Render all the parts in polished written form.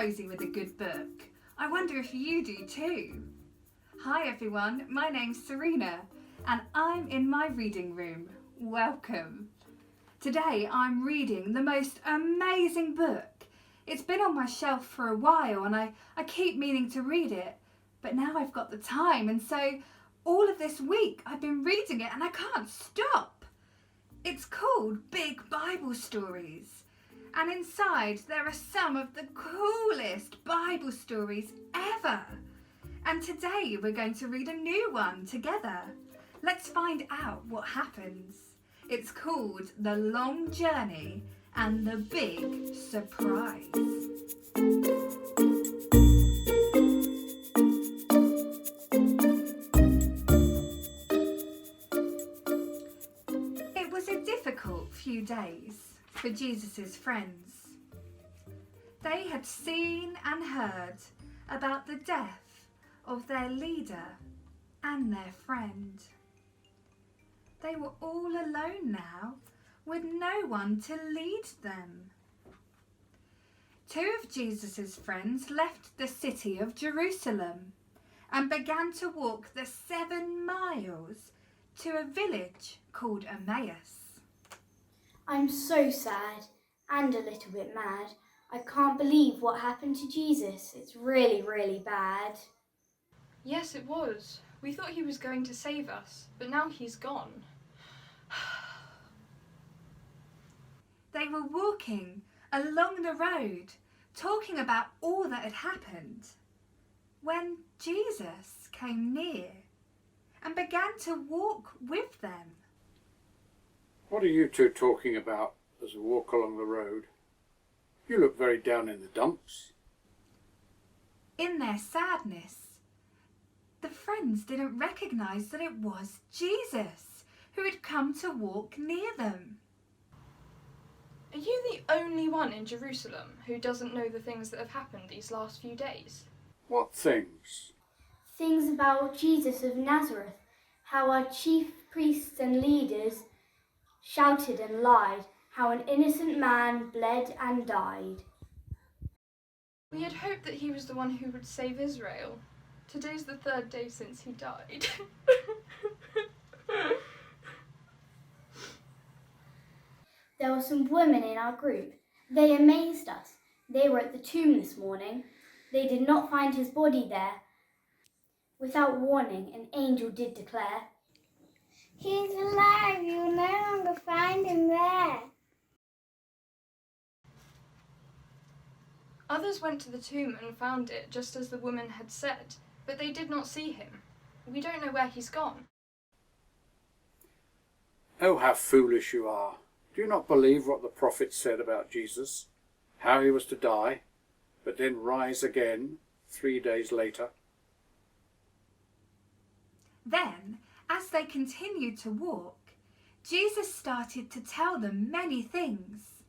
cosy with a good book. I wonder if you do too. Hi everyone, my name's Serena and I'm in my reading room. Welcome. Today I'm reading the most amazing book. It's been on my shelf for a while and I keep meaning to read it, but now I've got the time, and so all of this week I've been reading it and I can't stop. It's called Big Bible Stories, and inside there are some of the coolest Bible stories ever. And today we're going to read a new one together. Let's find out what happens. It's called The Long Journey and the Big Surprise. It was a difficult few days for Jesus' friends. They had seen and heard about the death of their leader and their friend. They were all alone now, with no one to lead them. Two of Jesus' friends left the city of Jerusalem and began to walk the 7 miles to a village called Emmaus. I'm so sad and a little bit mad. I can't believe what happened to Jesus. It's really, really bad. Yes, it was. We thought he was going to save us, but now he's gone. They were walking along the road, talking about all that had happened, when Jesus came near and began to walk with them. What are you two talking about as you walk along the road? You look very down in the dumps. In their sadness, the friends didn't recognise that it was Jesus who had come to walk near them. Are you the only one in Jerusalem who doesn't know the things that have happened these last few days? What things? Things about Jesus of Nazareth, how our chief priests and leaders shouted and lied, how an innocent man bled and died. We had hoped that he was the one who would save Israel. Today's the 3rd day since he died. There were some women in our group. They amazed us. They were at the tomb this morning. They did not find his body there. Without warning, an angel did declare, "He's alive, you'll no longer find him there." Others went to the tomb and found it just as the woman had said, but they did not see him. We don't know where he's gone. Oh, how foolish you are. Do you not believe what the prophet said about Jesus? How he was to die, but then rise again 3 days later? Then, as they continued to walk, Jesus started to tell them many things.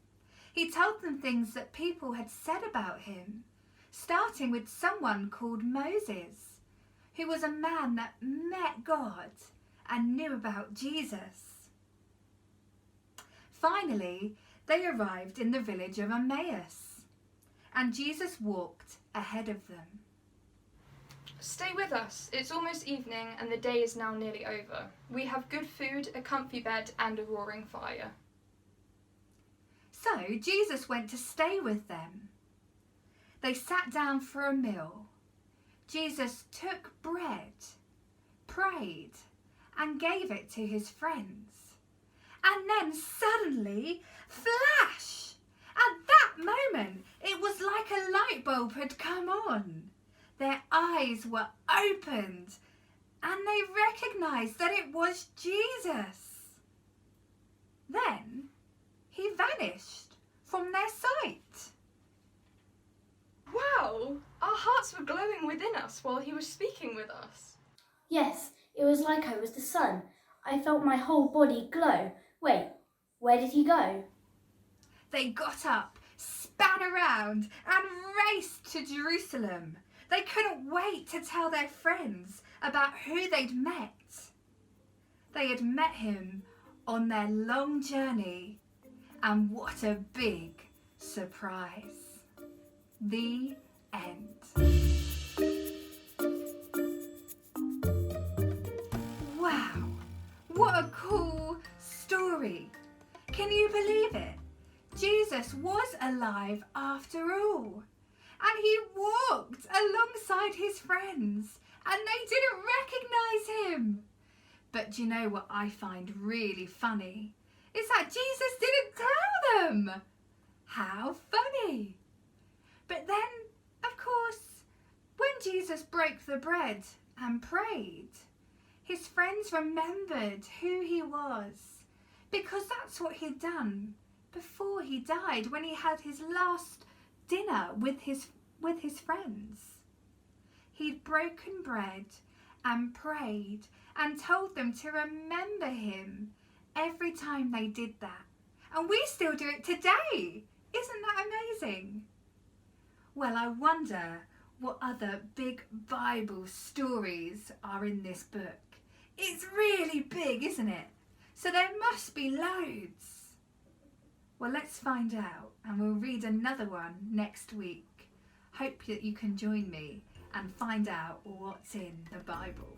He told them things that people had said about him, starting with someone called Moses, who was a man that met God and knew about Jesus. Finally, they arrived in the village of Emmaus, and Jesus walked ahead of them. Stay with us. It's almost evening and the day is now nearly over. We have good food, a comfy bed and a roaring fire. So Jesus went to stay with them. They sat down for a meal. Jesus took bread, prayed, and gave it to his friends. And then suddenly, flash! At that moment, it was like a light bulb had come on. Their eyes were opened and they recognised that it was Jesus. Then he vanished from their sight. Wow! Our hearts were glowing within us while he was speaking with us. Yes, it was like I was the sun. I felt my whole body glow. Wait, where did he go? They got up, span around and raced to Jerusalem. They couldn't wait to tell their friends about who they'd met. They had met him on their long journey, and what a big surprise. The end. Wow, what a cool story. Can you believe it? Jesus was alive after all. And he walked alongside his friends and they didn't recognise him. But do you know what I find really funny? Is that Jesus didn't tell them. How funny. But then, of course, when Jesus broke the bread and prayed, his friends remembered who he was, because that's what he'd done before he died, when he had his last dinner with his friends. He'd broken bread and prayed and told them to remember him every time they did that. And we still do it today. Isn't that amazing? Well, I wonder what other big Bible stories are in this book. It's really big, isn't it? So there must be loads. Well, let's find out, and we'll read another one next week. Hope that you can join me and find out what's in the Bible.